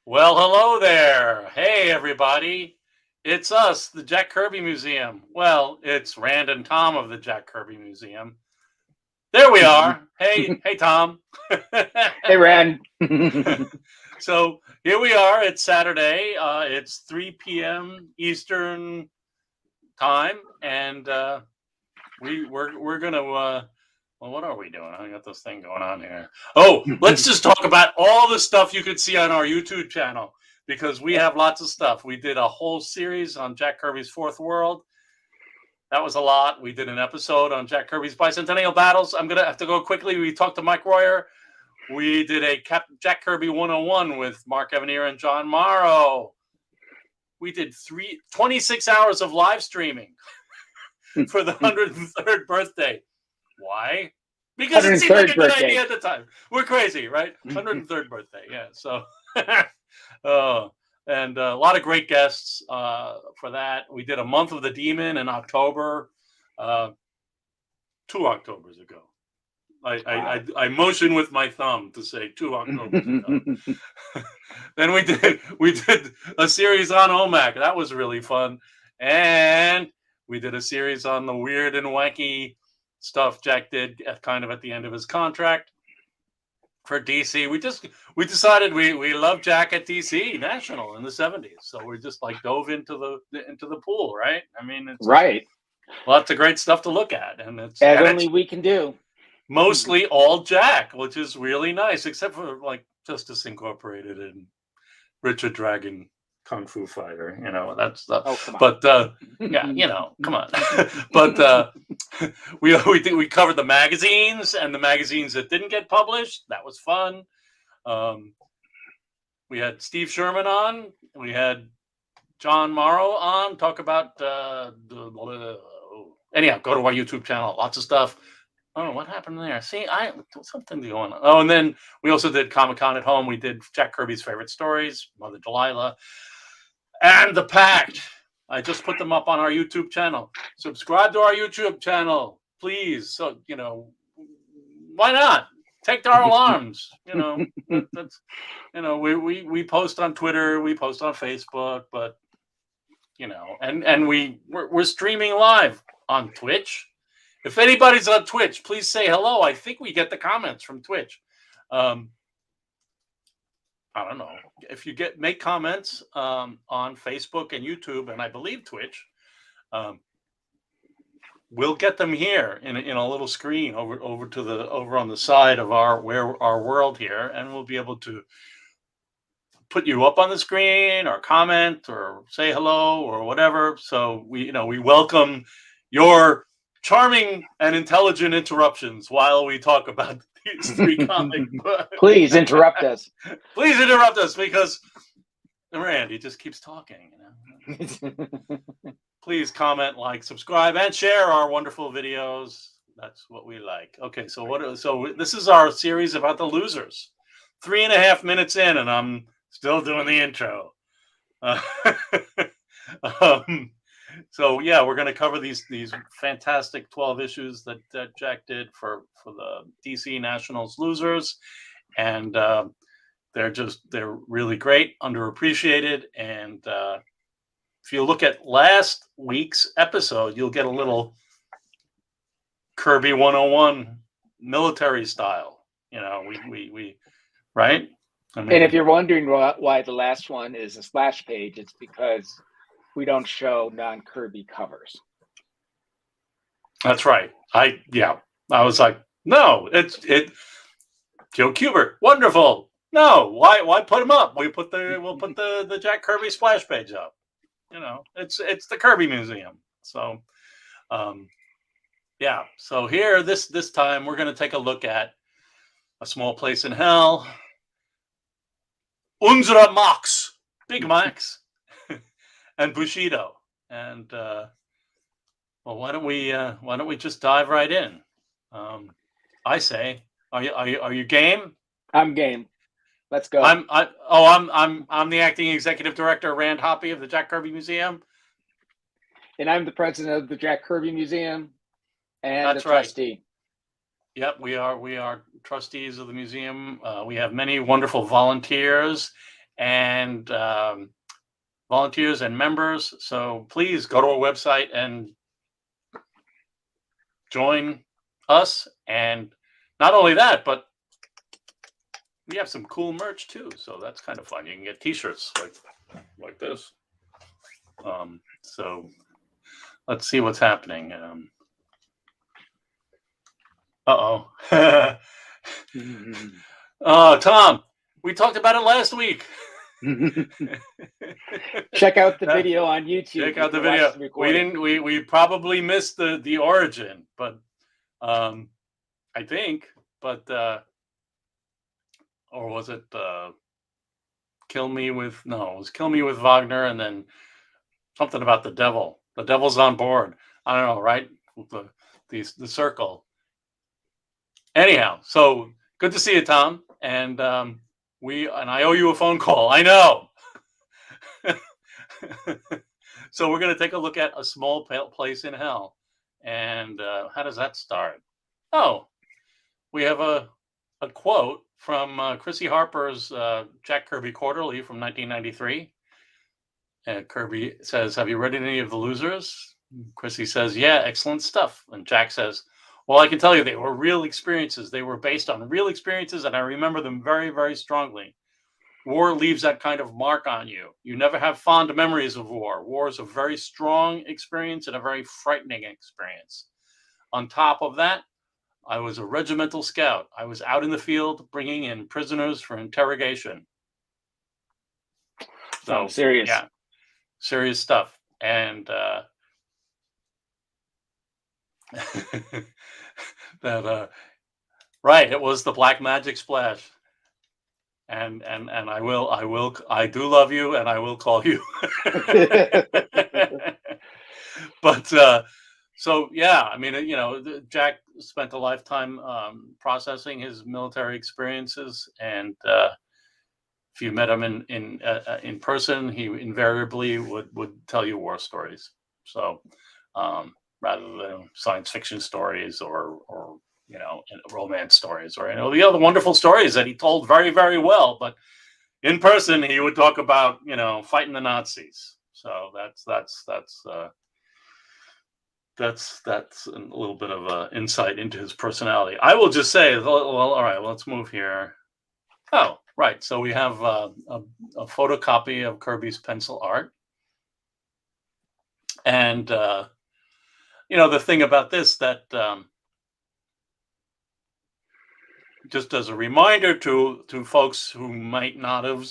Well, hello there. Hey, everybody. It's us, the Jack Kirby Museum. Well, it's Rand and Tom of the Jack Kirby Museum. There we are. Hey, Tom. Hey, Rand. So here we are. It's Saturday. It's 3 p.m. Eastern time, and we're gonna. Well, what are we doing? I got this thing going on here. Oh, let's just talk about all the stuff you could see on our YouTube channel because we have lots of stuff. We did a whole series on Jack Kirby's Fourth World. That was a lot. We did an episode on Jack Kirby's Bicentennial Battles. I'm gonna have to go quickly. We talked to Mike Royer. We did a Jack Kirby 101 with Mark Evanier and John Morrow. We did 26 hours of live streaming for the 103rd birthday. Why? Because it seemed like a good idea at the time. We're crazy, right? 103rd birthday, yeah. So, and a lot of great guests for that. We did a month of the Demon in October, 2 Octobers ago. I motion with my thumb to say 2 Octobers ago. Then we did a series on OMAC. That was really fun, and we did a series on the weird and wacky stuff Jack did at the end of his contract for DC. We decided we love Jack at DC National in the 70s, so we just dove into the pool, right? I mean, it's right. Lots of great stuff to look at, and it's only we can do. Mostly all Jack, which is really nice, except for Justice Incorporated and Richard Dragon Kung Fu Fighter, that's the. Oh, come on. But yeah, come on. But we covered the magazines and the magazines that didn't get published. That was fun. We had Steve Sherman on. We had John Morrow on. Talk about anyhow. Go to our YouTube channel. Lots of stuff. Oh, what happened there? See, something going on. Oh, and then we also did Comic-Con at Home. We did Jack Kirby's favorite stories, Mother Delilah, and The Pact. I just put them up on our YouTube channel. Subscribe to our YouTube channel, please. So, why not? Take our alarms. That's we post on Twitter, we post on Facebook, but and we're streaming live on Twitch. If anybody's on Twitch, please say hello. I think we get the comments from Twitch. I don't know. If you make comments on Facebook and YouTube, and I believe Twitch, we'll get them here in a little screen over on the side of our world here, and we'll be able to put you up on the screen or comment or say hello or whatever. So we welcome your charming and intelligent interruptions while we talk about these 3 comic books. Please interrupt us. Please interrupt us because Randy just keeps talking. Please comment, subscribe, and share our wonderful videos. That's what we like. Okay, so this is our series about the losers. 3.5 minutes in, and I'm still doing the intro. So yeah, we're going to cover these fantastic 12 issues that Jack did for the DC Nationals losers, and they're really great, underappreciated, and if you look at last week's episode, you'll get a little Kirby 101 military style. We right. And if you're wondering why the last one is a splash page, it's because we don't show non-Kirby covers. That's right. I was like, no, it's Joe Kubert, wonderful. No, why put him up? We'll put the Jack Kirby splash page up. It's the Kirby Museum. So, yeah. So here, this time, we're going to take a look at A Small Place in Hell, Unsere Max, Big Max, and Bushido. And well, why don't we just dive right in? I say, are you game? I'm game. Let's go. I'm the acting executive director, Rand Hoppe of the Jack Kirby Museum. And I'm the president of the Jack Kirby Museum and That's the trustee. Right. Yep, we are trustees of the museum. We have many wonderful volunteers and volunteers and members. So please go to our website and join us. And not only that, but we have some cool merch too. So that's kind of fun. You can get t-shirts like this. So let's see what's happening. Uh-oh. Oh, Tom, we talked about it last week. Check out the video on YouTube. Check out the video. We probably missed the origin, but I think, but or was it Kill Me With Wagner, and then something about the devil. The devil's on board. I don't know, right? The circle. Anyhow, so good to see you, Tom. And I owe you a phone call. I know. So we're going to take a look at A Small Place in Hell. And how does that start? Oh, we have a quote from Chrissy Harper's Jack Kirby Quarterly from 1993. Kirby says, "Have you read any of The Losers?" Chrissy says, "Yeah, excellent stuff." And Jack says, "Well, I can tell you they were real experiences. They were based on real experiences, and I remember them very, very strongly. War leaves that kind of mark on you. You never have fond memories of war. War is a very strong experience and a very frightening experience. On top of that, I was a regimental scout. I was out in the field bringing in prisoners for interrogation." So serious. Yeah, serious stuff. And that right, it was the black magic splash. And I do love you, and I will call you. But so yeah, I mean, Jack spent a lifetime processing his military experiences, and if you met him in person, he invariably would tell you war stories. So rather than science fiction stories or romance stories or the other wonderful stories that he told very, very well, but in person he would talk about fighting the Nazis. So that's a little bit of insight into his personality. I will just say, well, all right, let's move here. Oh, right. So we have a photocopy of Kirby's pencil art. And, the thing about this that just as a reminder to folks who might not have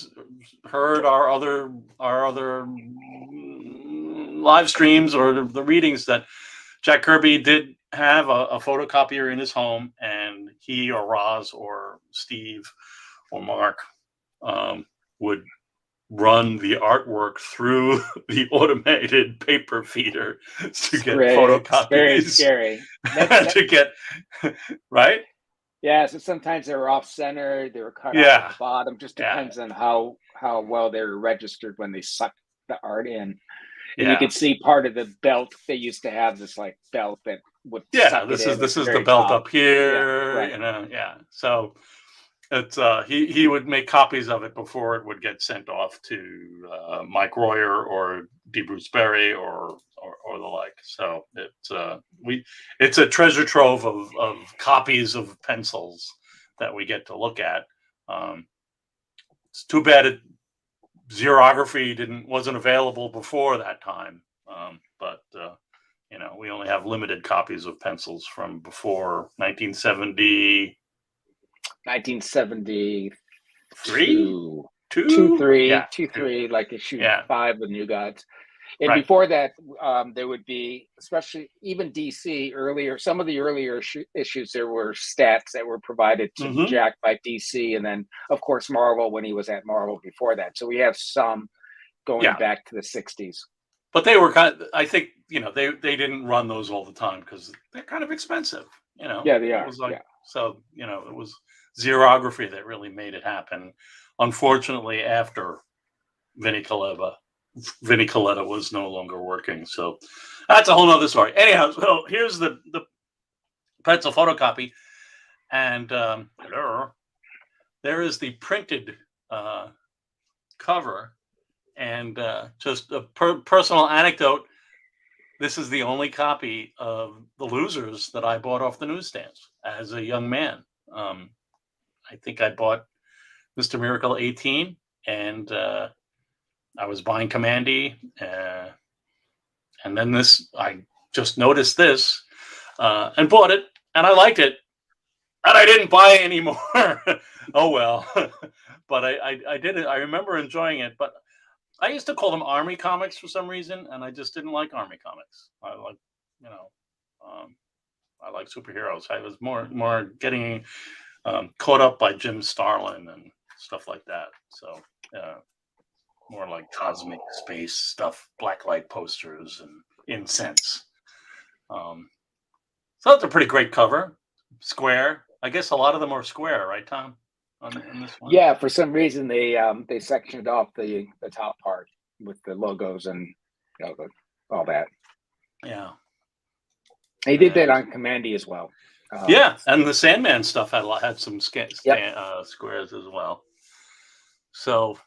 heard our other live streams or the readings, that Jack Kirby did have a photocopier in his home, and he or Roz or Steve or Mark would run the artwork through the automated paper feeder to get photocopies. Very scary. To get right. Yeah, so sometimes they were off center, they were cut off at the bottom. Just depends on how well they were registered when they sucked the art in. And you could see part of the belt. They used to have this like belt that would suck this it is in this is very the belt top. up here. Right. So it's he would make copies of it before it would get sent off to Mike Royer or D. Bruce Berry or the like. So it's a treasure trove of copies of pencils that we get to look at. It's too bad xerography wasn't available before that time, but we only have limited copies of pencils from before 1970. 1973, like issue 5 of New Gods. And before that, there would be, especially even DC earlier, some of the earlier issues, there were stats that were provided to Jack by DC, and then of course Marvel when he was at Marvel before that. So we have some going back to the 60s. But they were I think they didn't run those all the time because they're kind of expensive. Yeah, they are. So it was xerography that really made it happen. Unfortunately, after Vinnie Coletta was no longer working. So that's a whole nother story. Anyhow, so here's the pencil photocopy. And there is the printed cover. And just a personal anecdote, this is the only copy of The Losers that I bought off the newsstands as a young man. I think I bought Mr. Miracle 18, and I was buying Commandy, and then I just noticed this and bought it, and I liked it, and I didn't buy any more. Oh well, but I did it. I remember enjoying it, but I used to call them Army comics for some reason, and I just didn't like Army comics. I like, I like superheroes. I was more getting caught up by Jim Starlin and stuff like that. So more like cosmic space stuff, blacklight posters and incense. So that's a pretty great cover. Square. I guess a lot of them are square, right, Tom? On this one? Yeah, for some reason they sectioned off the top part with the logos and all that. Yeah. He did that on Commandy as well. Yeah, and the Sandman stuff had some squares as well. So,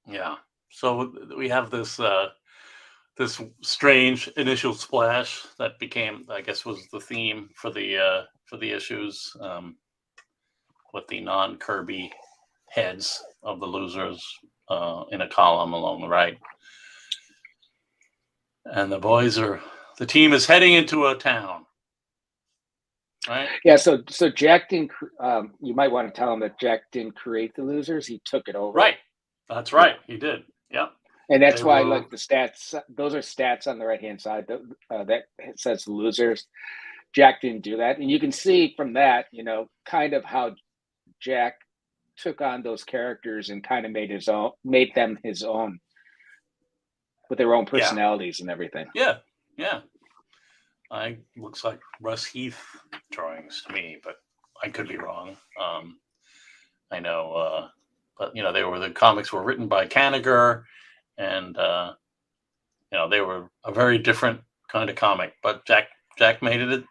yeah. So we have this this strange initial splash that became, I guess, was the theme for the issues, with the non-Kirby heads of the losers in a column along the right, and the team is heading into a town. Right. Yeah. So Jack didn't. You might want to tell him that Jack didn't create the losers. He took it over. Right. That's right. He did. Yep. And that's why, like the stats, those are stats on the right hand side that says losers. Jack didn't do that, and you can see from that, kind of how Jack took on those characters and kind of made them his own, with their own personalities and everything. Yeah. Yeah. Looks like Russ Heath drawings to me, but I could be wrong. I know, but the comics were written by Kanigher, and they were a very different kind of comic. But Jack made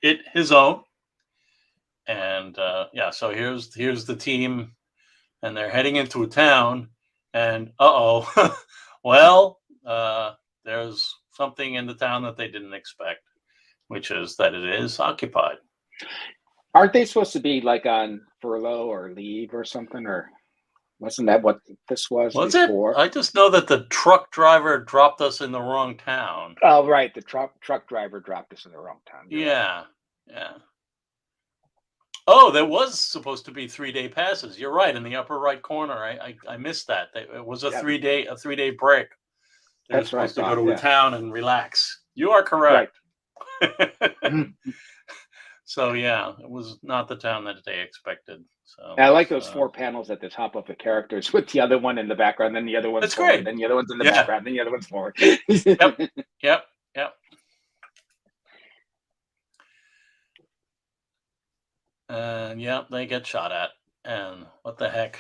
it his own, and so here's the team, and they're heading into a town, and well, there's something in the town that they didn't expect, which is that it is occupied. Aren't they supposed to be like on furlough or leave or something? Or wasn't that what this was before? I just know that the truck driver dropped us in the wrong town. Oh, right. The truck driver dropped us in the wrong town. Yeah. Yeah. Oh, there was supposed to be 3-day passes. You're right. In the upper right corner. I missed that. It was a 3-day break. They're supposed to go to a town and relax. You are correct. Right. So yeah, it was not the town that they expected. So I like those 4 panels at the top of the characters with the other one in the background, then the other one's forward, great. Then the other one's in the background, then the other one's forward. Yep. And they get shot at, and what the heck?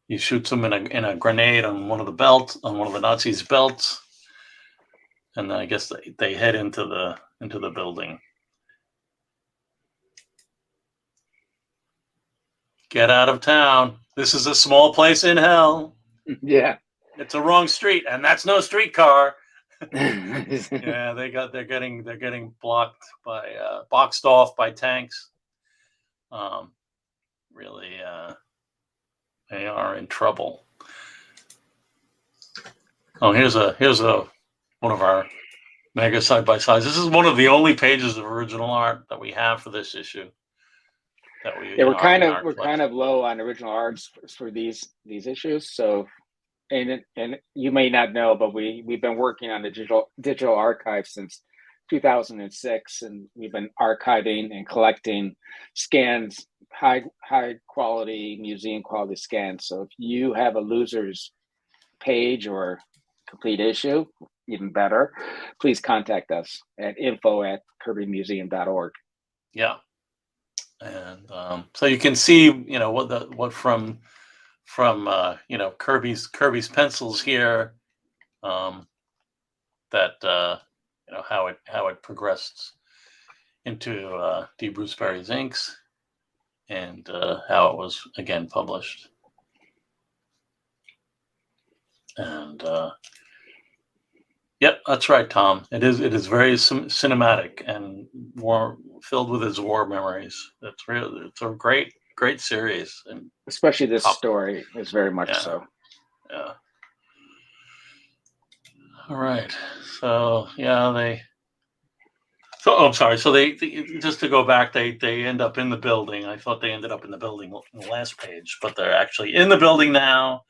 He shoots them in a grenade on one of the Nazis' belts, and then I guess they head into the building. Get out of town. This is a small place in hell. Yeah. It's a wrong street, and that's no streetcar. Yeah, they're getting boxed off by tanks. Really, they are in trouble. Oh, here's one of our mega side by sides. This is one of the only pages of original art that we have for this issue. We're kind of low on original arts for these issues. So, and you may not know, but we've been working on the digital archive since 2006, and we've been archiving and collecting scans, high quality museum quality scans. So if you have a Losers page or complete issue, even better, please contact us at info@kirbymuseum.org. Yeah. And so you can see, what from Kirby's pencils here, that how it progressed into D. Bruce Perry's inks and how it was again published. And yep, that's right, Tom. It is very cinematic and filled with his war memories. It's a great series, and especially this story is very much so. Yeah. All right. So yeah, I'm sorry. So they just to go back, they end up in the building. I thought they ended up in the building on the last page, but they're actually in the building now.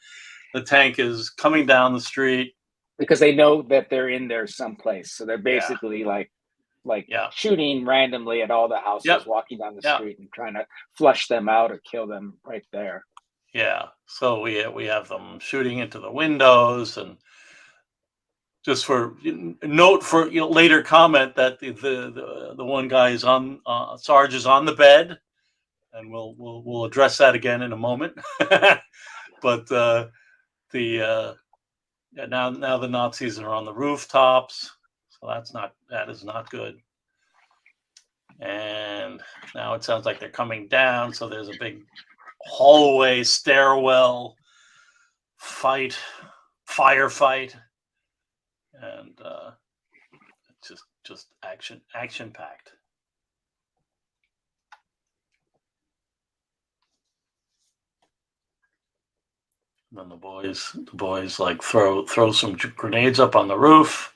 The tank is coming down the street because they know that they're in there someplace. So they're basically like shooting randomly at all the houses, walking down the street and trying to flush them out or kill them right there. Yeah. So we have them shooting into the windows, and just for note for later comment that the one guy is on Sarge is on the bed, and we'll address that again in a moment. But now the Nazis are on the rooftops, so that is not good. And now it sounds like they're coming down, so there's a big hallway stairwell firefight, and just action packed. And then the boys like throw some grenades up on the roof,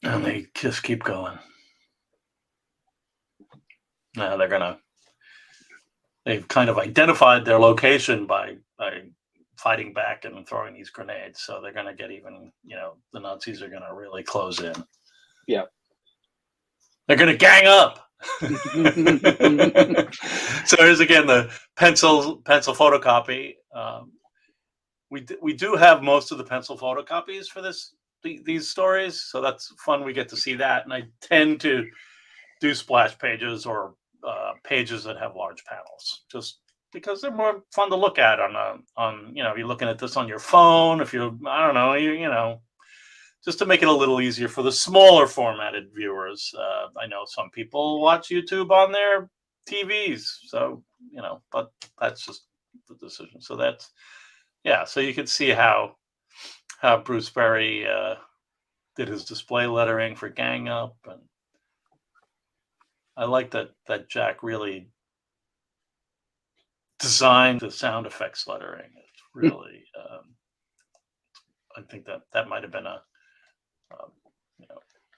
and they just keep going. Now they've kind of identified their location by fighting back and throwing these grenades. So they're going to get even, the Nazis are going to really close in. Yeah. They're going to gang up. So here's again the pencil photocopy. We do have most of the pencil photocopies for these stories. So that's fun. We get to see that. And I tend to do splash pages or pages that have large panels, just because they're more fun to look at on if you're looking at this on your phone, if you just to make it a little easier for the smaller formatted viewers. I know some people watch YouTube on their TVs, so but that's just the decision. So so you can see how Bruce Perry did his display lettering for Gang Up, and I like that Jack really designed the sound effects lettering. It's really, I think that might have been a,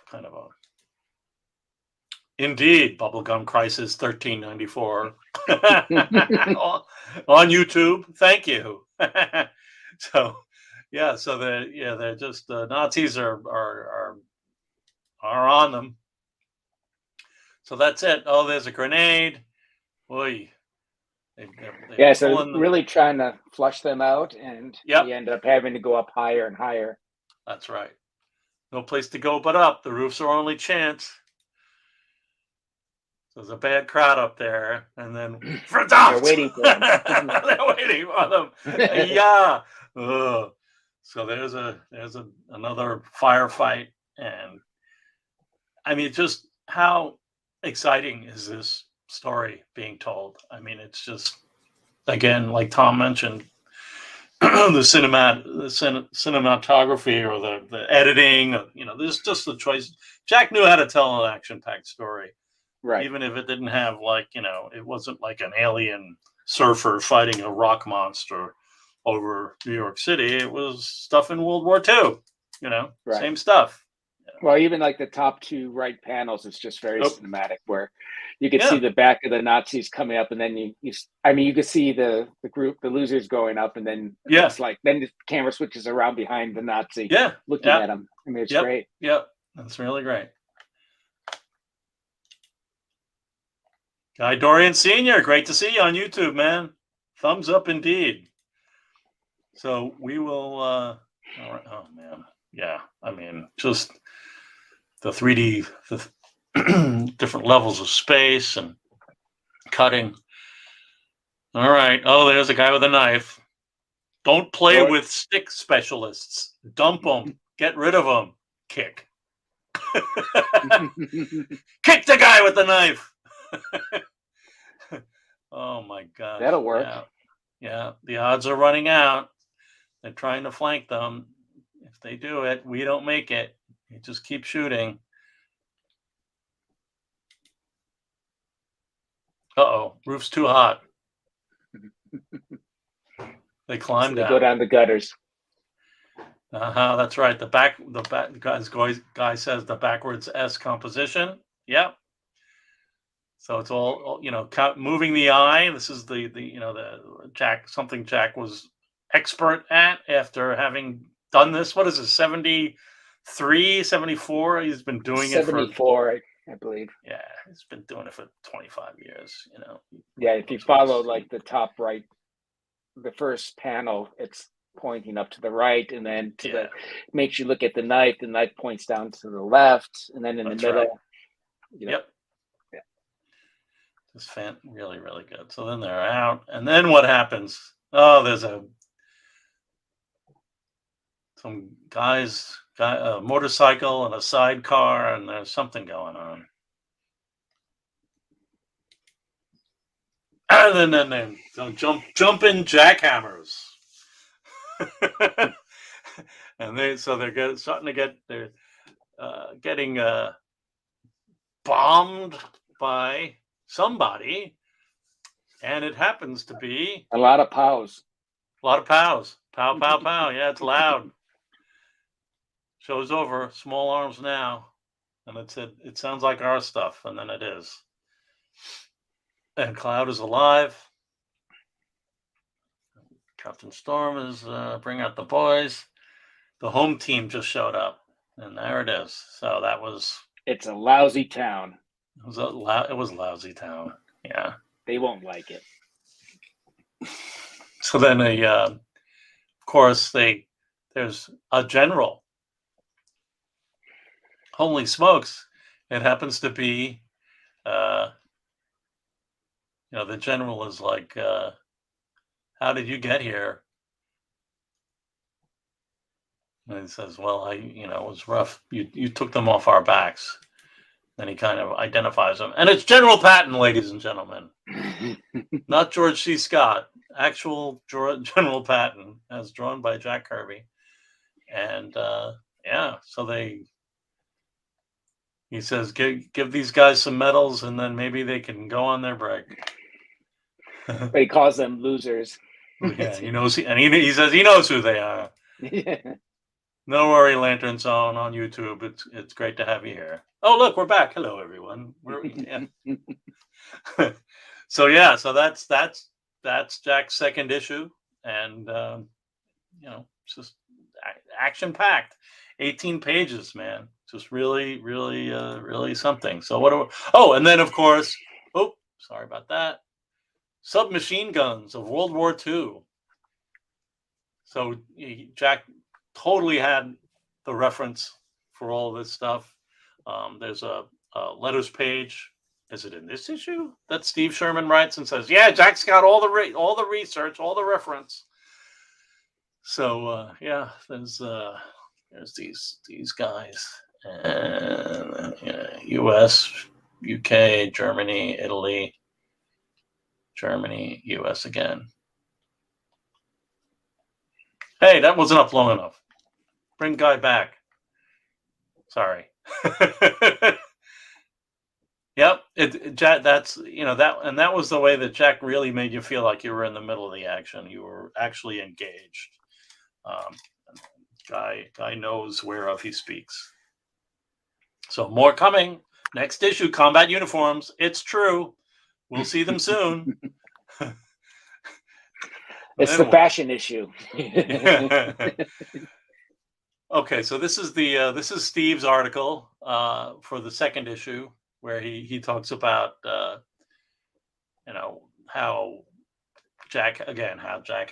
kind of a, indeed, Bubblegum Crisis 1394 on YouTube. Thank you. So, yeah, so they're just Nazis are on them. So that's it. Oh, there's a grenade. Boy. So really trying to flush them out, and we end up having to go up higher and higher. That's right. No place to go but up. The roof's our only chance. So there's a bad crowd up there, and then they're waiting for them. They're waiting for them. Yeah. So there's another firefight, and I mean, just how exciting is this story being told? I mean, it's just, again, like Tom mentioned, the cinematography or the editing. There's just the choice. Jack knew how to tell an action-packed story, right? Even if it didn't have it wasn't like an alien surfer fighting a rock monster over New York City. It was stuff in World War II. Right. Same stuff. Well, even like the top two right panels, it's just very cinematic, where you can see the back of the Nazis coming up, and then you could see the group, the losers going up, and then it's like then the camera switches around behind the Nazi, looking at them. I mean, it's great. Yep, that's really great. Guy Dorian Sr., great to see you on YouTube, man. Thumbs up indeed. So we will. All right. Oh man, yeah. I mean, just the 3D, different levels of space and cutting. All right. Oh, there's a guy with a knife. Don't play with stick specialists. Dump them. Get rid of them. Kick. Kick the guy with the knife. Oh my gosh. That'll work. Yeah. The odds are running out. They're trying to flank them. If they do it, we don't make it. You just keep shooting. Uh-oh, roof's too hot. They climb down. They go down the gutters. That's right. The guy says the backwards S composition. Yep. So it's all moving the eye. This is the Jack was expert at after having done this. What is it? 73, 74? He's been doing 74, I believe. Yeah, he's been doing it for 25 years. Yeah, if you follow like the top right, the first panel, it's pointing up to the right, and then makes you look at the knife. The knife points down to the left, and then in the middle. Right. Yep. Yeah. Just really, really good. So then they're out, and then what happens? Oh, there's some guys got a motorcycle and a sidecar, and there's something going on. And then jumping jackhammers. And they're getting bombed by somebody, and it happens to be a lot of pows. Pow, pow, pow. Yeah, it's loud. Show's over. Small arms now. And it sounds like our stuff, and then it is. And Cloud is alive. Captain Storm is bringing out the boys. The home team just showed up, and there it is. So that was. It's a lousy town. It was a lousy town. Yeah. They won't like it. So then of course, there's a general. Holy smokes! It happens to be, the general is like, "How did you get here?" And he says, "Well, it was rough. You took them off our backs." Then he kind of identifies them, and it's General Patton, ladies and gentlemen, not George C. Scott. Actual General Patton, as drawn by Jack Kirby, and so he says, give these guys some medals, and then maybe they can go on their break. But he calls them losers. Yeah, he knows, and he says he knows who they are. Yeah. No worry, Lantern Zone on YouTube. It's great to have you here. Oh, look, we're back. Hello, everyone. So that's Jack's second issue, and it's just action packed. 18 pages, man. Just really, really, really something. So and then of course, sorry about that. Submachine guns of World War II. So Jack totally had the reference for all of this stuff. There's a letters page. Is it in this issue that Steve Sherman writes and says, "Yeah, Jack's got all the research, all the reference." So there's these guys, U.S., U.K., Germany, Italy, Germany, U.S. again. Hey, that wasn't up long enough. Bring Guy back. Sorry. Yep, Jack. That's that was the way that Jack really made you feel like you were in the middle of the action. You were actually engaged. Guy knows whereof he speaks. So more coming. Next issue, combat uniforms. It's true. We'll see them soon. It's the fashion issue. Okay, so this is Steve's article for the second issue, where he talks about how Jack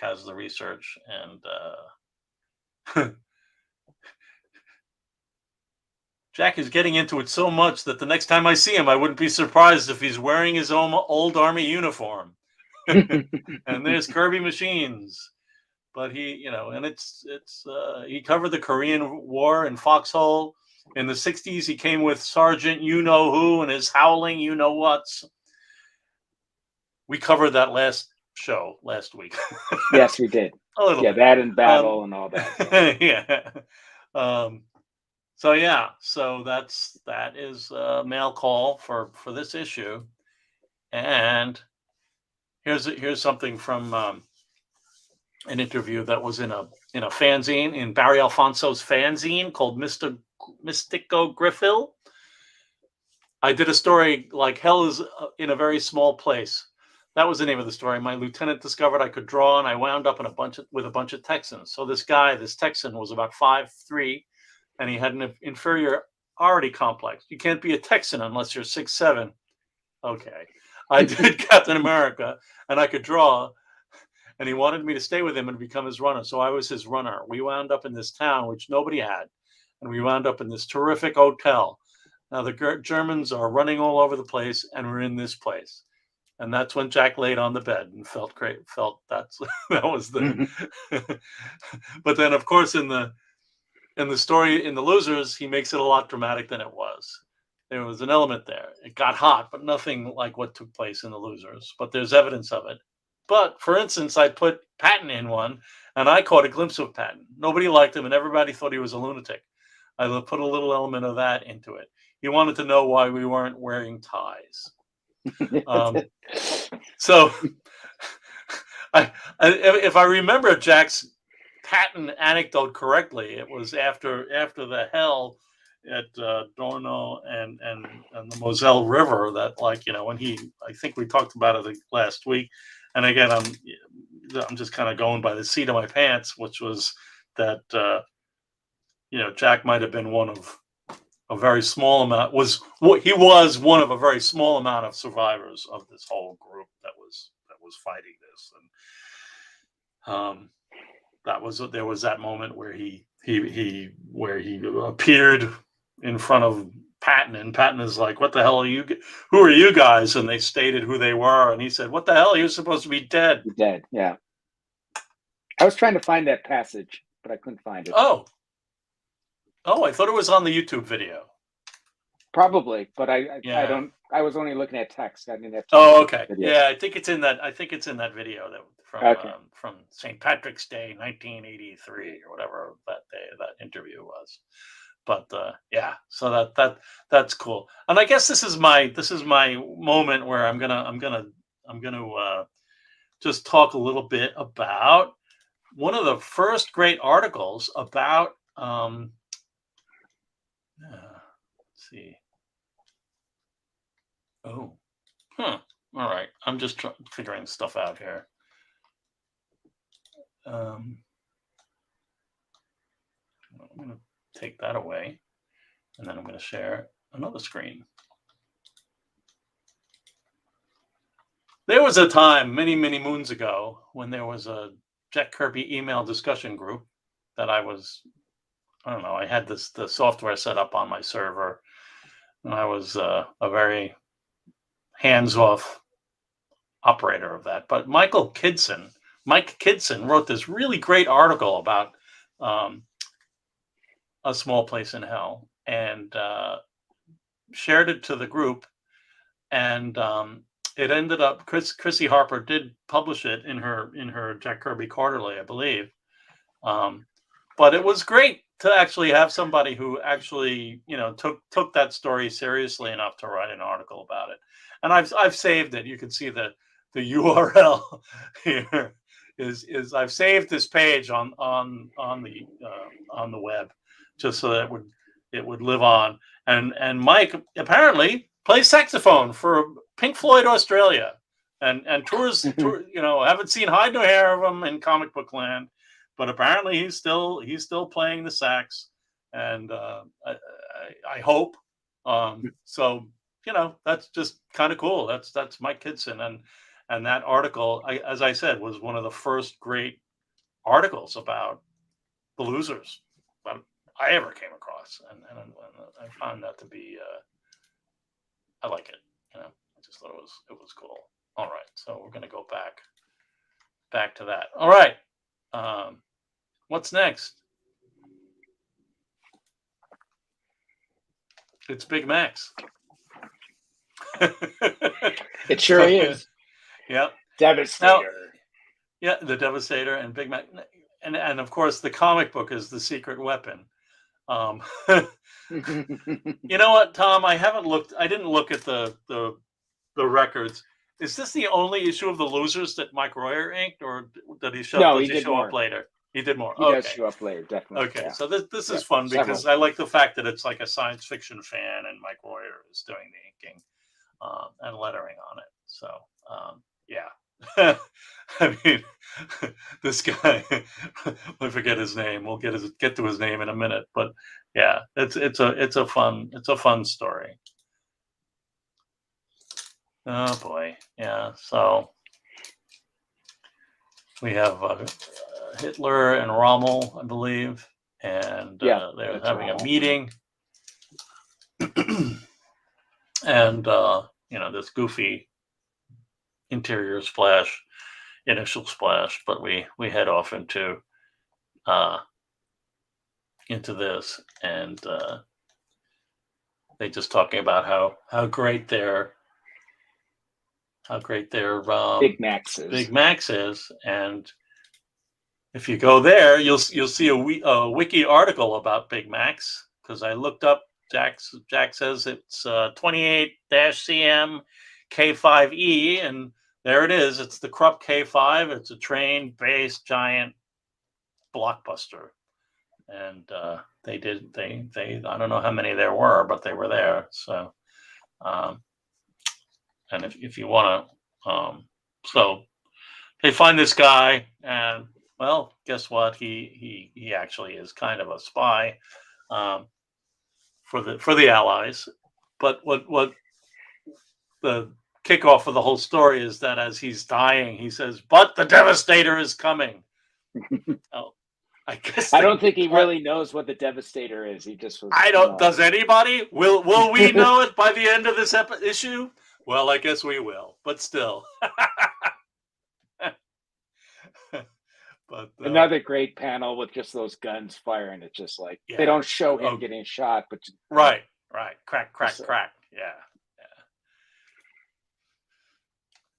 has the research, and Jack is getting into it so much that the next time I see him, I wouldn't be surprised if he's wearing his own old army uniform. And there's Kirby machines, but he, and it's he covered the Korean War in Foxhole. In the 60s, he came with Sergeant You-Know-Who and his howling you-know-whats. We covered that last week. Yes, we did. A little bit. That and Battle and all that. Yeah. So that is mail call for this issue. And here's something from an interview that was in a fanzine, in Barry Alfonso's fanzine called Mystico Griffil. I did a story like hell is in a very small place. That was the name of the story. My lieutenant discovered I could draw, and I wound up with a bunch of Texans. So this Texan, was about 5'3", and he had an inferiority complex. You can't be a Texan unless you're 6'7". Okay. I did Captain America, and I could draw, and he wanted me to stay with him and become his runner. So I was his runner. We wound up in this town, which nobody had, and we wound up in this terrific hotel. Now the Germans are running all over the place, and we're in this place. And that's when Jack laid on the bed and felt great. That was the. But then, of course, in the story, in the Losers, he makes it a lot dramatic than it was. There was an element there. It got hot, but nothing like what took place in the Losers. But there's evidence of it. But for instance, I put Patton in one, and I caught a glimpse of Patton. Nobody liked him, and everybody thought he was a lunatic. I put a little element of that into it. He wanted to know why we weren't wearing ties. So, if I remember Jack's Patton anecdote correctly, it was after the hell at Dorno and the Moselle River that, like, when I think we talked about it last week, and again I'm just kind of going by the seat of my pants, which was that Jack might have been one of a very small amount. He was one of a very small amount of survivors of this whole group that was fighting this, and there was that moment where he appeared in front of Patton, and Patton is like, "What the hell are you? Who are you guys?" And they stated who they were, and he said, "What the hell? You're supposed to be dead." Dead, yeah. I was trying to find that passage, but I couldn't find it. Oh, I thought it was on the YouTube video. Probably, but I don't. I was only looking at text. I didn't have. Oh, okay. Yeah, I think it's in that video from St. Patrick's Day, 1983, or whatever that interview was. But so that's cool. And I guess this is my moment where I'm gonna just talk a little bit about one of the first great articles about. Let's see. Oh, all right. I'm just figuring stuff out here. I'm going to take that away, and then I'm going to share another screen. There was a time many, many moons ago when there was a Jack Kirby email discussion group that I had the software set up on my server, and I was a very hands-off operator of that. But Mike Kidson wrote this really great article about A Small Place in Hell, and shared it to the group, and it ended up Chrissy Harper did publish it in her Jack Kirby Quarterly, I believe. But it was great to actually have somebody who actually took that story seriously enough to write an article about it. And I've saved it. You can see the URL here is I've saved this page on the web, just so that it would live on. And Mike apparently plays saxophone for Pink Floyd Australia, and tours. Haven't seen hide nor hair of him in comic book land, but apparently he's still playing the sax, and I hope. So that's just kind of cool. That's Mike Kidson, and that article, as I said, was one of the first great articles about the Losers that I ever came across, and I found that to be I like it. I just thought it was cool. All right, so we're gonna go back to that. All right, what's next? It's Big Max. It sure is. Yeah. Devastator. Yeah, the Devastator and Big Mac, and of course the comic book is the secret weapon. You know what, Tom? I haven't looked. I didn't look at the records. Is this the only issue of the Losers that Mike Royer inked, or did he show? No, does he did show more. up later? He did more. He does show up later, definitely. Okay, yeah. so this is fun because I like the fact that it's like a science fiction fan and Mike Royer is doing the inking and lettering on it. So yeah. I mean, this guy. I forget his name. We'll get to his name in a minute, but yeah, it's a fun story. Oh boy, yeah. So we have Hitler and Rommel, I believe, and they're having a meeting, and this goofy interior splash, initial splash, but we head off into this, and they just talking about how great their Big Max is, and if you go there, you'll see a wiki article about Big Max, because I looked up. Jack says it's 28-CM K5E, and there it is. It's the Krupp K5. It's a train-based giant blockbuster, and they I don't know how many there were, but they were there. So, and if you want to, so they find this guy, and well, guess what? He actually is kind of a spy for the Allies. But what the kickoff of the whole story is that as he's dying, he says, "But the Devastator is coming." Oh, I guess I don't think he really knows what the Devastator is. He just was. I don't. Does anybody? Will we know it by the end of this issue? Well, I guess we will. But still. But another great panel with just those guns firing. It's just like they don't show him getting shot, but right, crack, yeah.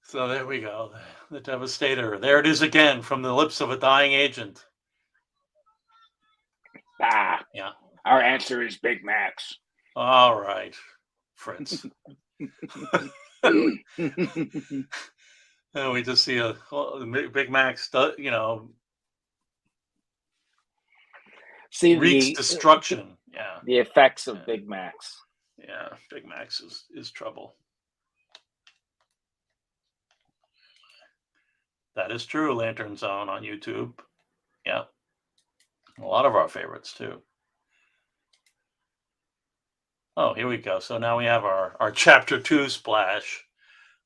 So there we go, the Devastator. There it is again, from the lips of a dying agent. Yeah. Our answer is Big Max. All right, Fritz. We just see a Big Max, wreaks destruction. Yeah, the effects of Big Max. Yeah, Big Max is trouble. That is true. Lantern Zone on YouTube. Yeah, a lot of our favorites too. Oh, here we go. So now we have our chapter 2 splash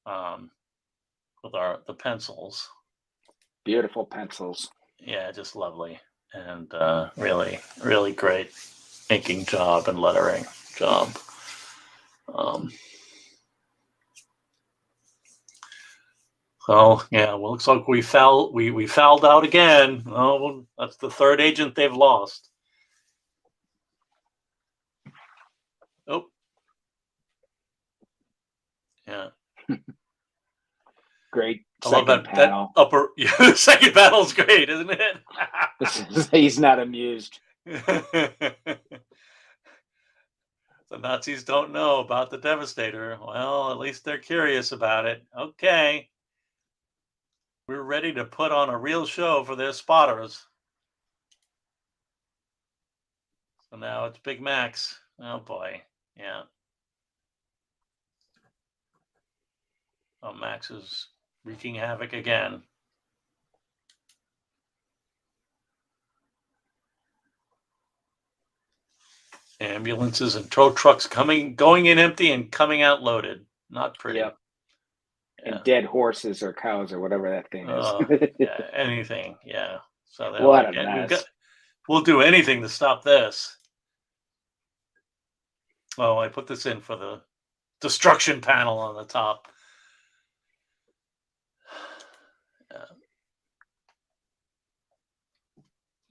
with the pencils. Beautiful pencils. Yeah, just lovely. And really, really great inking job and lettering job. So yeah, well, looks like we fouled out again. Oh, that's the third agent they've lost. Oh, yeah. Great. I love that upper. Yeah, the second battle's great, isn't it? He's not amused. The Nazis don't know about the Devastator. Well, at least they're curious about it. Okay. We're ready to put on a real show for their spotters. So now it's Big Max. Oh boy. Yeah. Oh, Max is wreaking havoc again. Ambulances and tow trucks going in empty and coming out loaded. Not pretty. Yep. Yeah. And dead horses or cows or whatever that thing is. Yeah, anything. Yeah. So what a mess. We'll do anything to stop this. Oh, I put this in for the destruction panel on the top.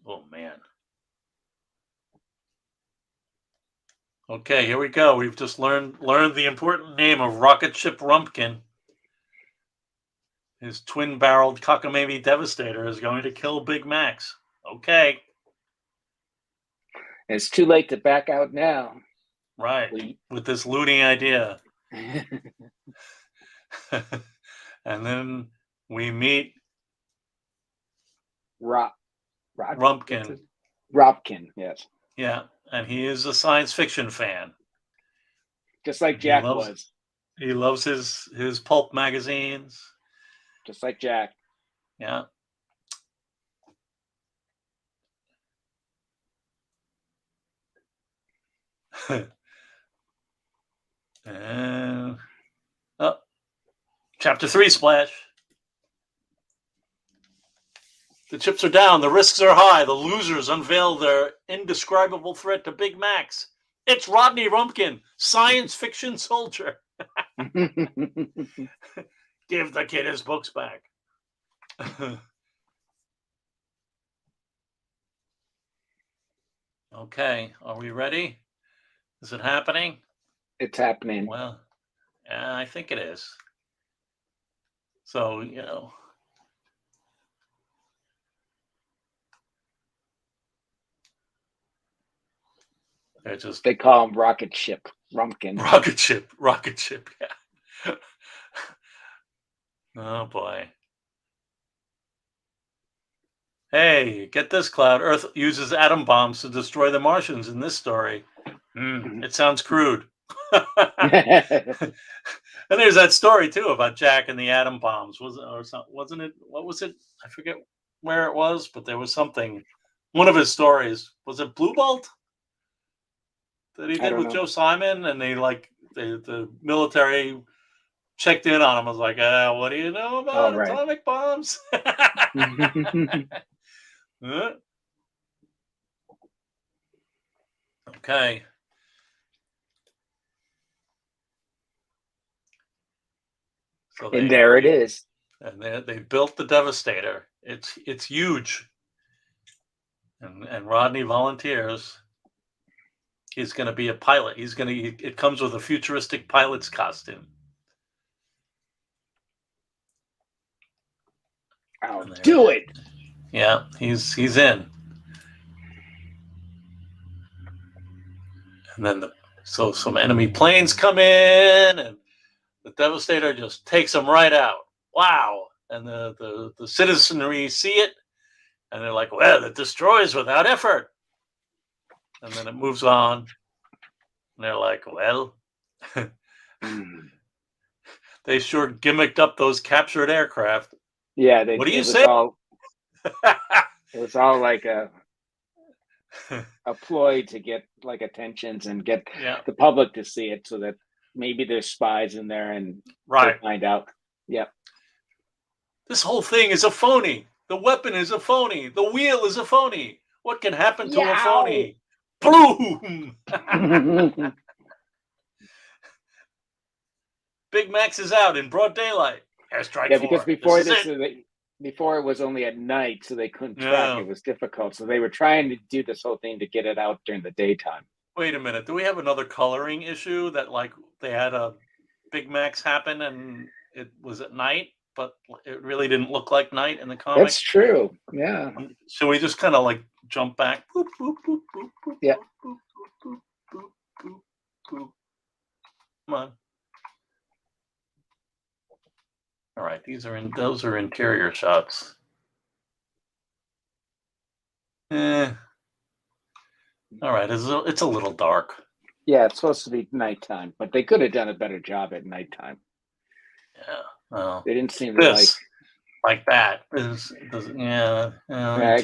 Oh man. Okay, here we go. We've just learned the important name of rocket ship Rumpkin. His twin-barreled cockamamie Devastator is going to kill Big Max. Okay. It's too late to back out now. Right. With this looting idea. And then we meet Rumpkin. Rumpkin, yes. Yeah, and he is a science fiction fan. Just like Jack was. He loves his pulp magazines. Just like Jack. Yeah. And Chapter 3 splash. The chips are down. The risks are high. The losers unveil their indescribable threat to Big Max. It's Rodney Rumpkin, science fiction soldier. Give the kid his books back. Okay, are we ready? Is it happening? It's happening. Well, yeah, I think it is. So, they call him Rocket Ship Rumpkin. Rocket Ship, yeah. Oh boy. Hey, get this, Cloud. Earth uses atom bombs to destroy the Martians in this story. It sounds crude. And there's that story too about Jack and the atom bombs. Wasn't it? What was it? I forget where it was, but there was something. One of his stories, was it Blue Bolt that he did with Joe Simon? And the military checked in on him. I was like, what do you know about atomic bombs? Okay. So and there it is. And they built the Devastator. It's huge. And Rodney volunteers. He's going to be a pilot. It comes with a futuristic pilot's costume. I'll do it. Yeah, he's in. And then some enemy planes come in, and the Devastator just takes them right out. Wow! And the citizenry see it, and they're like, "Well, it destroys without effort." And then it moves on, and they're like, "Well." They sure gimmicked up those captured aircraft. Yeah, what do you say? It was all like a ploy to get like attentions and get the public to see it, so that maybe there's spies in there and find out. Yep. This whole thing is a phony. The weapon is a phony. The wheel is a phony. What can happen to a phony? Boom! Big Max is out in broad daylight. Airstrike 4. Because before it was only at night, so they couldn't track it. It was difficult. So they were trying to do this whole thing to get it out during the daytime. Wait a minute. Do we have another coloring issue that they had a Big Max happen and it was at night, but it really didn't look like night in the comic? That's true. Yeah. So we just kind of jump back. Boop, boop, boop, boop, boop, yeah. Boop, boop, boop, boop, boop, boop. Come on. All right, those are interior shots. All right, it's a little dark. Yeah, it's supposed to be nighttime, but they could have done a better job at nighttime. Yeah, well, they didn't seem to like that. I guess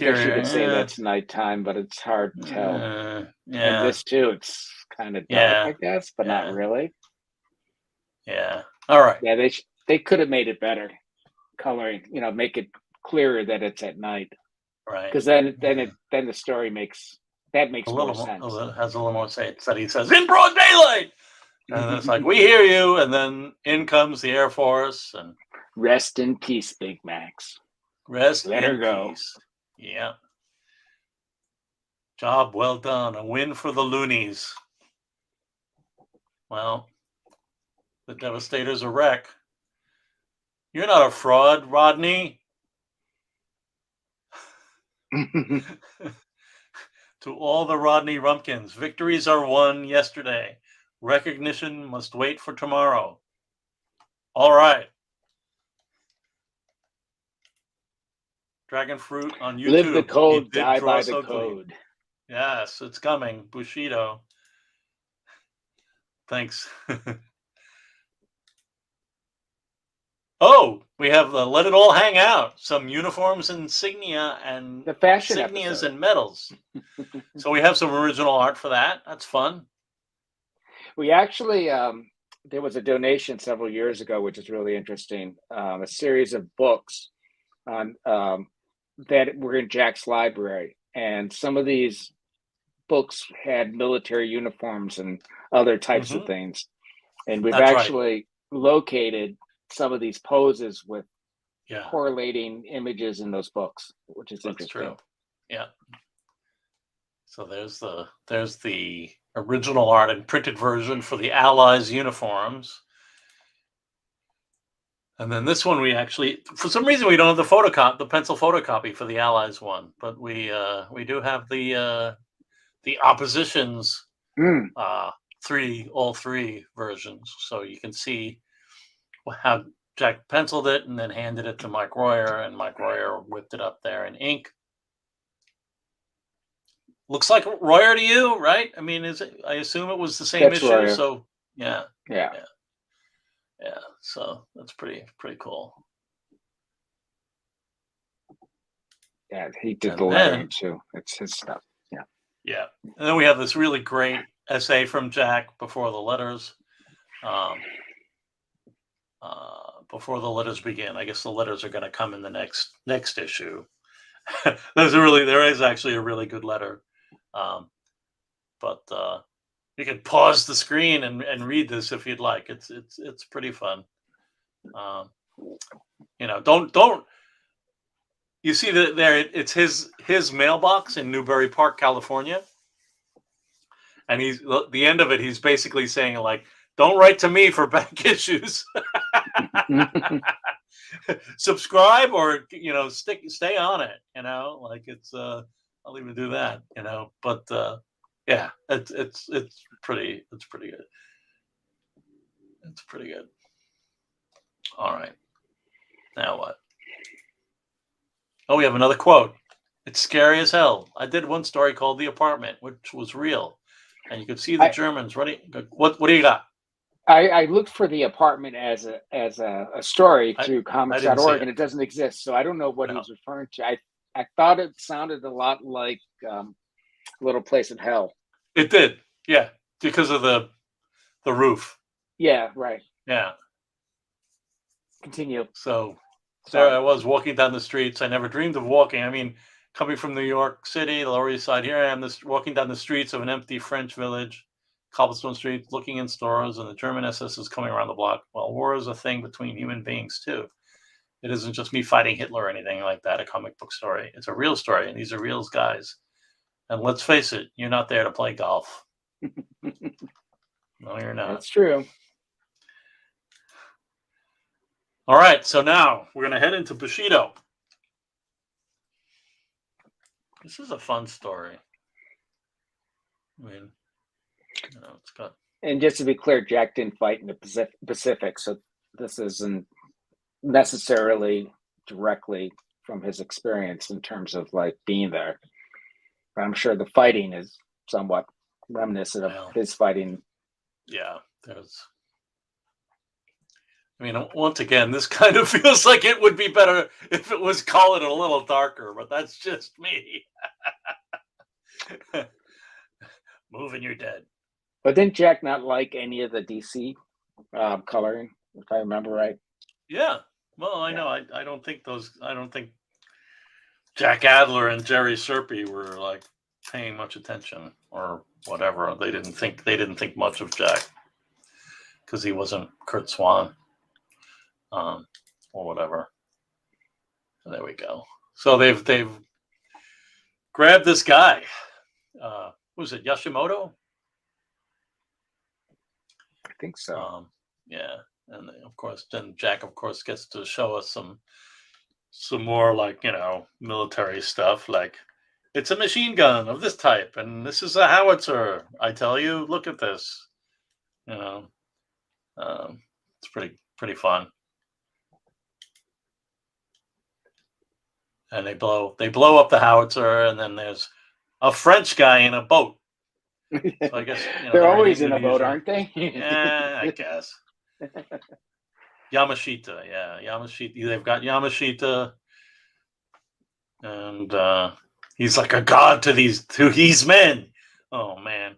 you could say that's nighttime, but it's hard to tell. And this too, it's kind of dark, I guess, but not really. Yeah. All right. Yeah, they could have made it better coloring. Make it clearer that it's at night. Right. Because then the story makes more sense. It has a little more sense that he says in broad daylight, and it's like, we hear you, and then in comes the Air Force, and rest in peace, Big Max. Let her go. Peace. Yeah. Job well done. A win for the loonies. Well, the Devastator's a wreck. You're not a fraud, Rodney. To all the Rodney Rumpkins, victories are won yesterday. Recognition must wait for tomorrow. All right. Dragon Fruit on YouTube. Live the code, die by the code. Yes, it's coming. Bushido. Thanks. Oh, we have Let It All Hang Out. Some uniforms, insignia, and the fashion insignias episode. and medals. So we have some original art for that. That's fun. We actually, there was a donation several years ago, which is really interesting. A series of books on that were in Jack's library, and some of these books had military uniforms and other types of things. And we've actually located some of these poses with correlating images in those books, which is interesting. True. Yeah. So there's the original art and printed version for the Allies uniforms. And then this one we actually, for some reason, we don't have the pencil photocopy for the Allies one, but we do have the opposition's all three versions, so you can see how Jack penciled it and then handed it to Mike Royer, and Mike Royer whipped it up there in ink. Looks like Royer to you, right? I mean, I assume it was the same issue. Royer. So yeah. So that's pretty cool. Yeah, he did the lettering too. It's his stuff. Yeah. Yeah, and then we have this really great essay from Jack before the letters. Before the letters begin. I guess the letters are going to come in the next issue. There is actually a really good letter, but you can pause the screen and read this if you'd like. It's pretty fun. Don't you see that there? It's his mailbox in Newbury Park, California, and the end of it. He's basically saying like, "Don't write to me for back issues." Subscribe or stay on it. Like it's I'll even do that. But yeah, it's pretty good. It's pretty good. All right. Now what? Oh, we have another quote. It's scary as hell. I did one story called The Apartment, which was real, and you could see the Germans running. What do you got? I looked for The Apartment as a story through comics.org, and it doesn't exist. So I don't know what he was referring to. I thought it sounded a lot like Little Place in Hell. It did, yeah, because of the roof. Yeah, right. Yeah. Continue. So there I was walking down the streets. I never dreamed of walking. I mean, coming from New York City, the Lower East Side, here I am walking down the streets of an empty French village, cobblestone streets, looking in stores, and the German SS is coming around the block. Well, war is a thing between human beings, too. It isn't just me fighting Hitler or anything like that, a comic book story. It's a real story, and these are real guys. And let's face it, you're not there to play golf. No, you're not. That's true. All right, so now we're going to head into Bushido. This is a fun story. I mean, it's got. And just to be clear, Jack didn't fight in the Pacific, so this isn't necessarily directly from his experience in terms of like being there. But I'm sure the fighting is somewhat reminiscent of his fighting. Yeah, I mean, once again, this kind of feels like it would be better if it was colored a little darker, but that's just me. Moving, you're dead. But didn't Jack not like any of the DC coloring, if I remember right? Yeah. Well, I know. I don't think Jack Adler and Jerry Serpe were like paying much attention or whatever. They didn't think much of Jack because he wasn't Kurt Swan. Or whatever. There we go. So they've grabbed this guy. Who's it? Yashimoto? think so. Yeah, and of course, then Jack, of course, gets to show us some more like military stuff. Like, it's a machine gun of this type, and this is a howitzer. I tell you, look at this. It's pretty fun. And they blow up the howitzer, and then there's a French guy in a boat. So I guess they're always in a boat, aren't they? Yeah, I guess. Yamashita, yeah, Yamashita. They've got Yamashita, and he's like a god to these men. Oh man,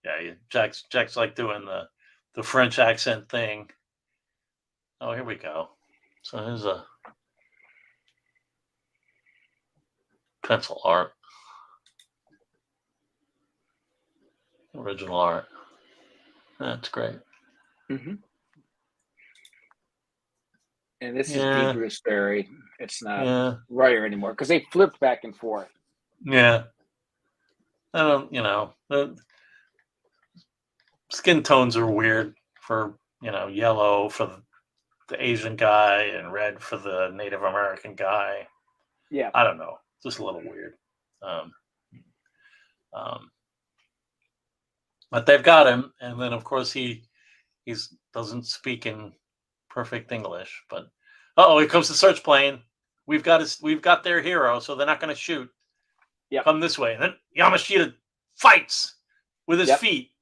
yeah. Jack's like doing the French accent thing. Oh, here we go. So here's a pencil art. Original art. That's great. Mm-hmm. And this is P. Bruce Berry. It's not Royer anymore because they flipped back and forth. Yeah. I don't, the skin tones are weird for, yellow for the Asian guy and red for the Native American guy. Yeah. I don't know. Just a little weird. But they've got him, and then of course he doesn't speak in perfect English. But here comes the search plane. We've got their hero, so they're not going to shoot. Yeah, come this way, and then Yamashita fights with his feet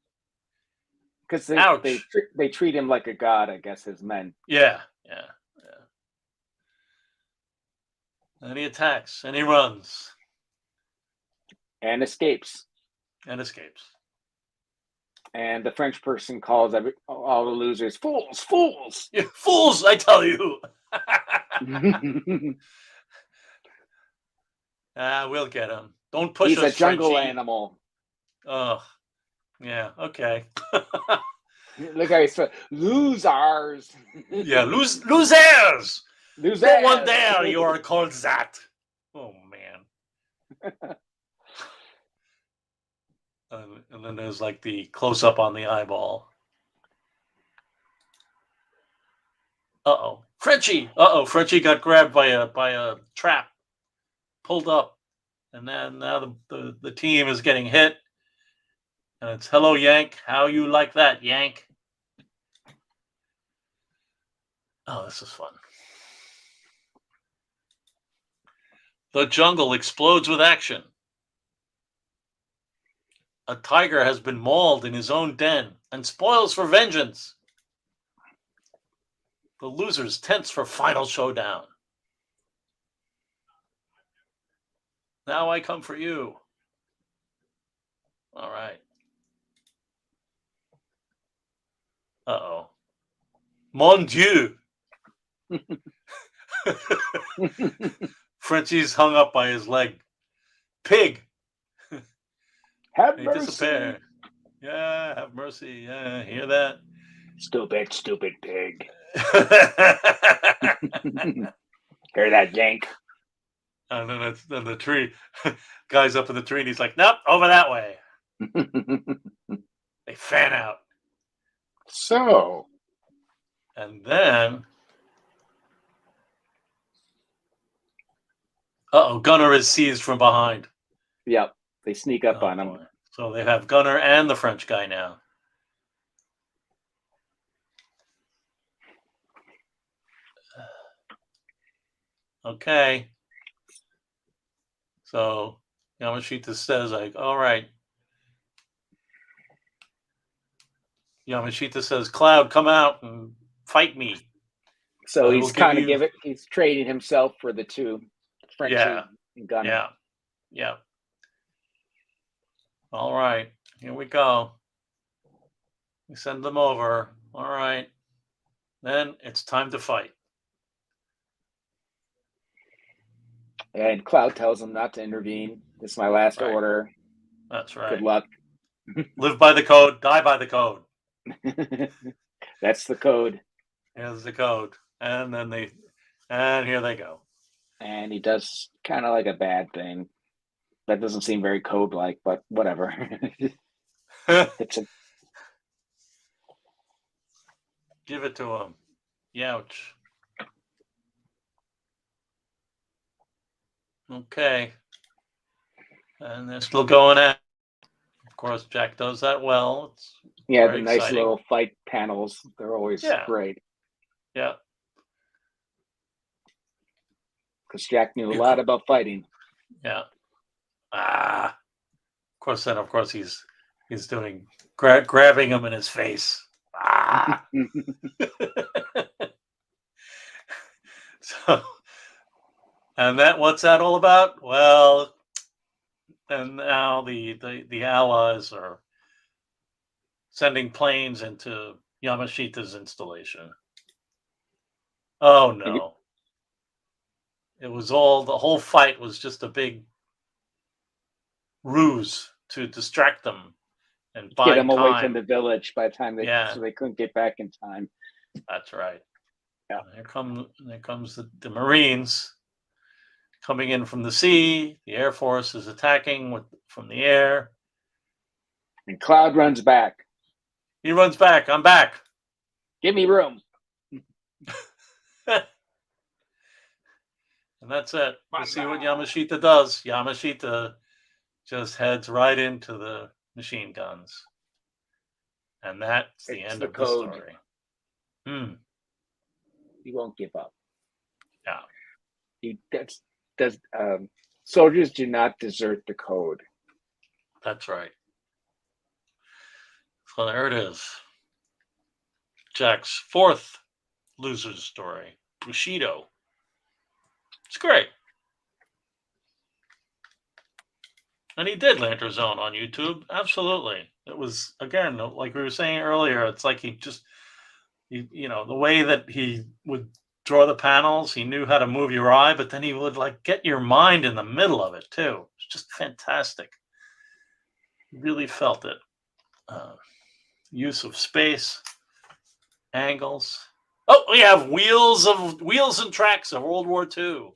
because they treat him like a god, I guess, his men. Yeah. And he attacks, and he runs, and escapes. And the French person calls all the losers fools. Yeah, fools, I tell you. We'll get him. Don't push us, He's a jungle Frenchie. animal. Oh, yeah, okay. Look how he's losers. Yeah, losers. Losers. No one there you are called that. Oh, man. And then there's like the close-up on the eyeball. Frenchie! Frenchie got grabbed by a trap. Pulled up. And then now the team is getting hit. And it's, hello, Yank. How you like that, Yank? Oh, this is fun. The jungle explodes with action. A tiger has been mauled in his own den and spoils for vengeance. The losers tense for final showdown. Now I come for you. All right. Mon Dieu. Frenchie's hung up by his leg. Pig. Have mercy. Disappear. Yeah, have mercy. Yeah, hear that? Stupid pig. Hear that, Yank? And then the tree. Guy's up in the tree and he's like, nope, over that way. They fan out. So. And then. Gunner is seized from behind. Yep. They sneak up on him. Boy. So they have Gunner and the French guy now. Okay. So Yamashita says, like, all right. Yamashita says, Cloud, come out and fight me. So he's kind of he's trading himself for the two, Frenchie and Gunner. Yeah. All right, here we go. We send them over. All right. Then it's time to fight. And Cloud tells him not to intervene. This is my last order. That's right. Good luck. Live by the code, die by the code. That's the code. Here's the code. And then here they go. And he does kind of like a bad thing. That doesn't seem very code-like, but whatever. Give it to him. Youch. Okay. And they're still going at. Of course, Jack does that well. It's the nice exciting little fight panels. They're always great. Yeah. Because Jack knew a lot about fighting. Yeah. Of course, then, he's doing grabbing him in his face. So, and what's that all about? Well, and now the Allies are sending planes into Yamashita's installation. Oh no. It was the whole fight was just a big ruse to distract them and buy get them time away from the village by the time so they couldn't get back in time. That's right. Yeah. There comes the Marines coming in from the sea. The Air Force is attacking from the air. And Cloud runs back. He runs back. I'm back. Give me room. And that's it. We'll see what Yamashita does. Yamashita just heads right into the machine guns. And that's the end of the story. He won't give up. Yeah. Soldiers do not desert the code. That's right. So there it is. Jack's fourth loser's story, Bushido. It's great. And he did Lantern Zone on YouTube. Absolutely. It was, again, like we were saying earlier, it's like he just, the way that he would draw the panels, he knew how to move your eye, but then he would get your mind in the middle of it too. It's just fantastic. You really felt it. Use of space, angles. Oh, we have wheels and tracks of World War II.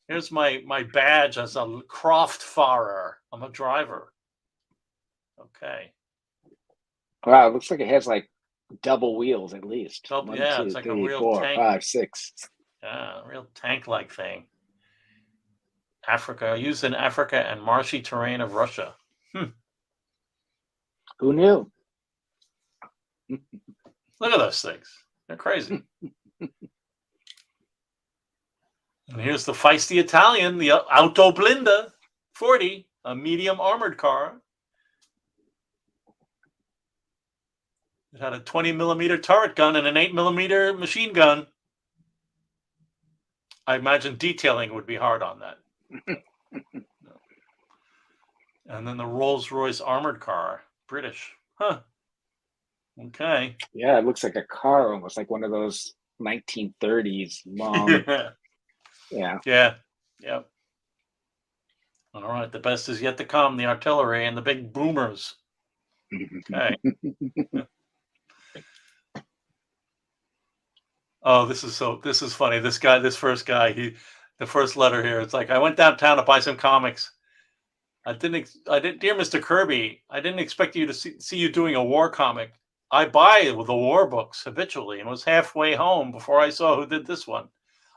Here's my badge as a Kraft fahrer. I'm a driver. Okay. Wow, it looks like it has double wheels at least. One, two, it's like three, a real 4, tank. 5, 6. Yeah, a real tank-like thing. Africa, used in Africa and marshy terrain of Russia. Who knew? Look at those things. They're crazy. And here's the feisty Italian, the Auto Blinda 40, a medium armored car. It had a 20-millimeter turret gun and an 8-millimeter machine gun. I imagine detailing would be hard on that. And then the Rolls-Royce armored car, British. Huh. Okay. Yeah, it looks like a car, almost like one of those 1930s long. Yeah. All right. The best is yet to come. The artillery and the big boomers. Okay. Oh, this is funny. This first guy, the first letter here, it's like, I went downtown to buy some comics. I didn't, dear Mr. Kirby, I didn't expect you to see you doing a war comic. I buy the war books habitually and was halfway home before I saw who did this one.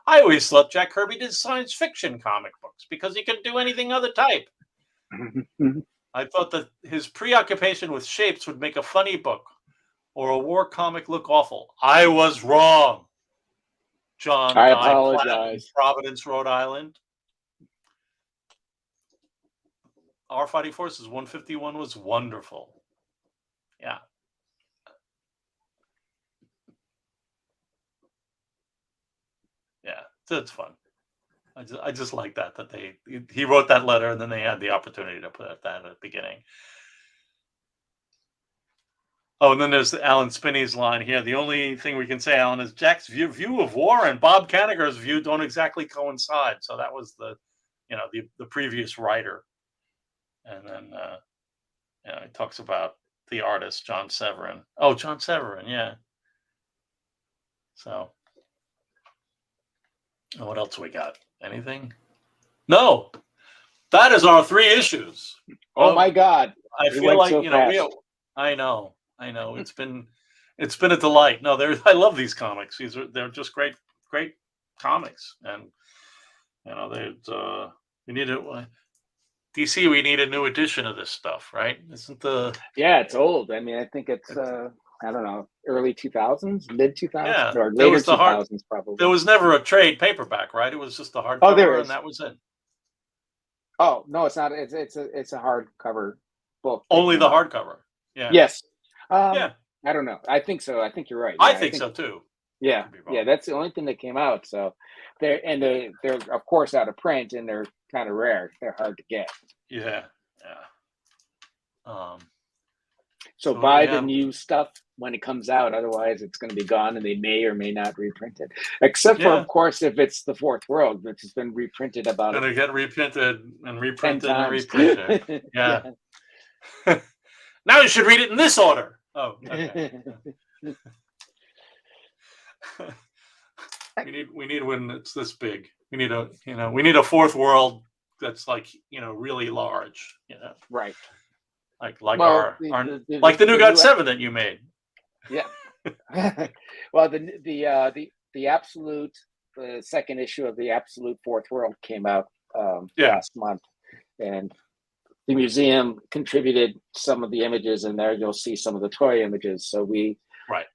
I always thought Jack Kirby did science fiction comic books because he could do anything other type. I thought that his preoccupation with shapes would make a funny book or a war comic look awful. I was wrong. John, I apologize. Providence, Rhode Island. Our Fighting Forces 151 was wonderful. Yeah. Yeah, it's fun. I just like that he wrote that letter and then they had the opportunity to put that at the beginning. Oh, and then there's Alan Spinney's line here. The only thing we can say, Alan, is Jack's view of war and Bob Kanigher's view don't exactly coincide. So that was the previous writer. And then he talks about the artist, John Severin. Oh, John Severin, yeah. So, what else we got? Anything? No. That is our 3 issues. Oh my God. I feel like, I know. It's been It's been a delight. No, I love these comics. They're just great comics, and we need a DC. We need a new edition of this stuff, right? Isn't the Yeah, it's old. I mean, I think it's I don't know, early 2000s, mid 2000s, or there later was the 2000s probably. There was never a trade paperback, right? It was just the Oh, there hardcover, is. and that was it. Oh no, it's not. It's a hardcover book. Only the hardcover. Yeah. Yes. Yeah. I don't know. I think so. I think you're right. I think so too. Yeah, yeah. That's the only thing that came out. So they're of course out of print, and they're kind of rare. They're hard to get. Yeah. So buy the new stuff when it comes out. Otherwise, it's going to be gone, and they may or may not reprint it. Except for, of course, if it's the Fourth World, which has been reprinted about. Going to get reprinted and reprinted and reprinted. Yeah. Now you should read it in this order. Oh. Okay. we need when it's this big. We need a Fourth World that's like really large. Right. Like the New God 7 that you made. Yeah. Well, the absolute the second issue of the Absolute Fourth World came out last month, and the museum contributed some of the images in there. You'll see some of the toy images. So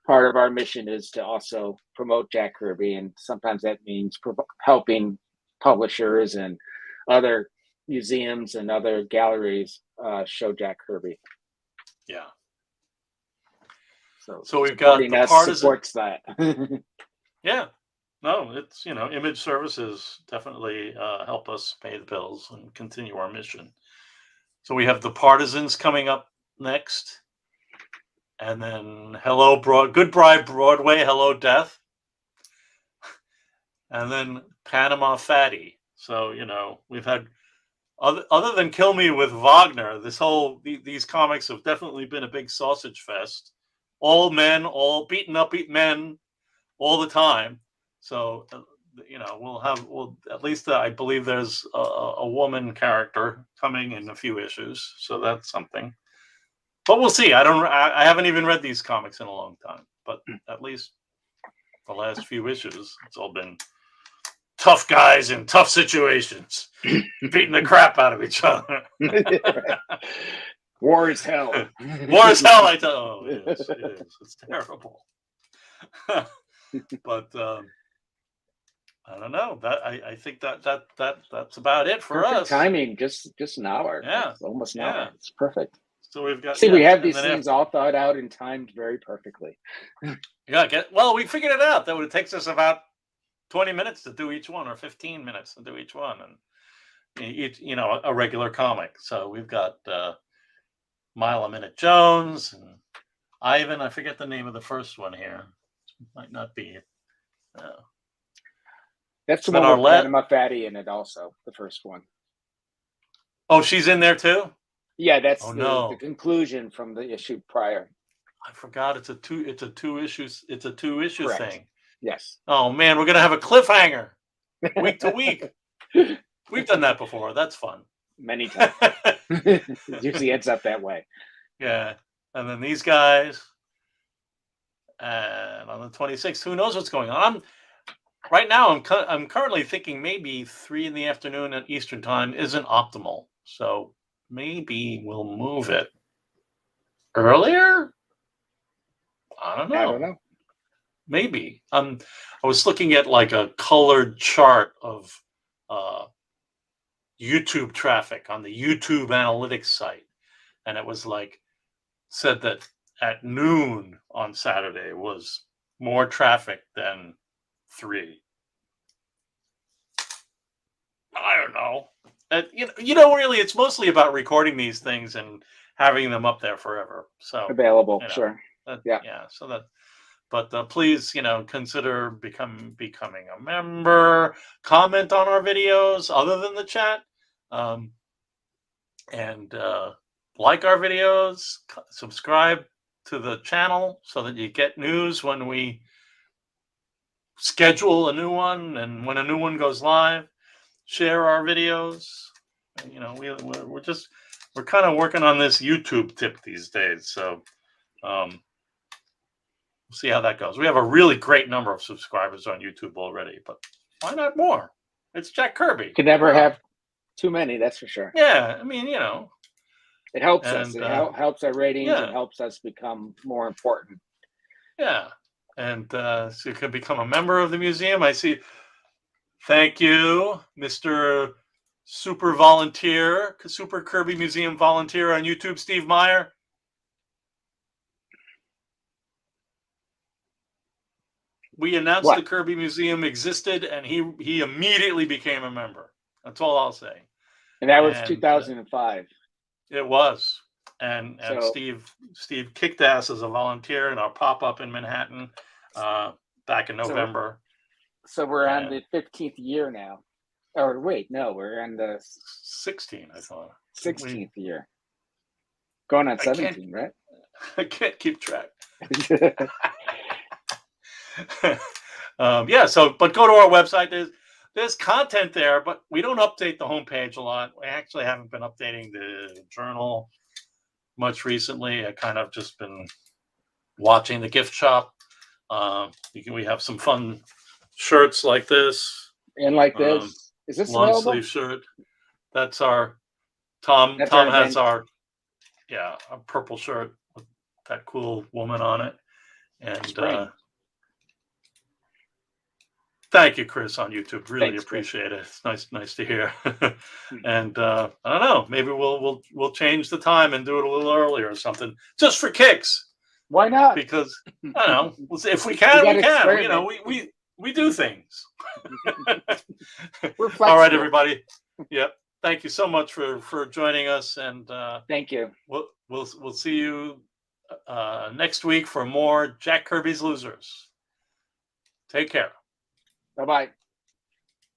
part of our mission is to also promote Jack Kirby, and sometimes that means helping publishers and other museums and other galleries show Jack Kirby. Yeah. So we've got the Partisan supports that. Yeah. No, it's image services definitely help us pay the bills and continue our mission. So we have the Partisans coming up next, and then Goodbye Broadway, Hello Death, and then Panama Fatty. So we've had. Other than Kill Me with Wagner, these comics have definitely been a big sausage fest. All men, all beaten up men, all the time. So we'll at least I believe there's a woman character coming in a few issues, so that's something. But we'll see. I haven't even read these comics in a long time, but at least the last few issues, it's all been tough guys in tough situations, beating the crap out of each other. War is hell. War is hell. I tell you, it is. It's terrible. But I don't know. I think that's about it for perfect us. Timing, just an hour. Yeah, it's almost an hour. It's perfect. So we've got. We have these things all thought out and timed very perfectly. Well, we figured it out. That it takes us about 20 minutes to do each one, or 15 minutes to do each one, and each a regular comic. So we've got Mile a Minute Jones and Ivan. I forget the name of the first one here. Might not be. That's the one with Panama Fatty in it, also the first one. Oh, she's in there too. Yeah, that's the conclusion from the issue prior. I forgot it's a two issue Correct. thing. Yes. Oh man, we're gonna have a cliffhanger week to week. We've done that before. That's fun. Many times. It usually ends up that way. Yeah, and then these guys, and on the 26th, who knows what's going on? Right now, I'm currently thinking maybe 3 p.m. at Eastern time isn't optimal, so maybe we'll move it earlier. I don't know. Maybe. I was looking at like a colored chart of YouTube traffic on the YouTube analytics site, and it was said that at noon on Saturday was more traffic than 3. I don't know. Really, it's mostly about recording these things and having them up there forever. So available, sure. So that. But please, consider becoming a member. Comment on our videos, other than the chat, and like our videos. Subscribe to the channel so that you get news when we schedule a new one and when a new one goes live. Share our videos. We're kind of working on this YouTube tip these days. So. we'll see how that goes. We have a really great number of subscribers on YouTube already, but why not more? It's Jack Kirby. Could never have too many, that's for sure. Yeah, I mean, you know, it helps us. It helps our ratings. Yeah. It helps us become more important. Yeah, and so you can become a member of the museum. I see. Thank you, Mr. Super Volunteer, Super Kirby Museum Volunteer on YouTube, Steve Meyer. We announced the Kirby Museum existed, and he immediately became a member. That's all I'll say. And that was 2005. It was, and Steve kicked ass as a volunteer in our pop-up in Manhattan back in November. So we're on the 15th year now. Or wait, no, we're on the 16th, I thought. 16th year. Going on 17, right? I can't keep track. Yeah, but go to our website. There's content there, but we don't update the homepage a lot. We actually haven't been updating the journal much recently. I kind of just been watching the gift shop. We have some fun shirts like this. And like this. Is this long available? sleeve shirt? That's our Tom. Tom has our a purple shirt with that cool woman on it. And thank you, Chris, on YouTube. Really appreciate it. It's nice to hear. And I don't know, maybe we'll change the time and do it a little earlier or something, just for kicks. Why not? Because I don't know, if we can, we can. You know, we do things. We're flexible. All right, everybody. Yep. Thank you so much for joining us, and thank you. We'll see you next week for more Jack Kirby's Losers. Take care. Bye-bye.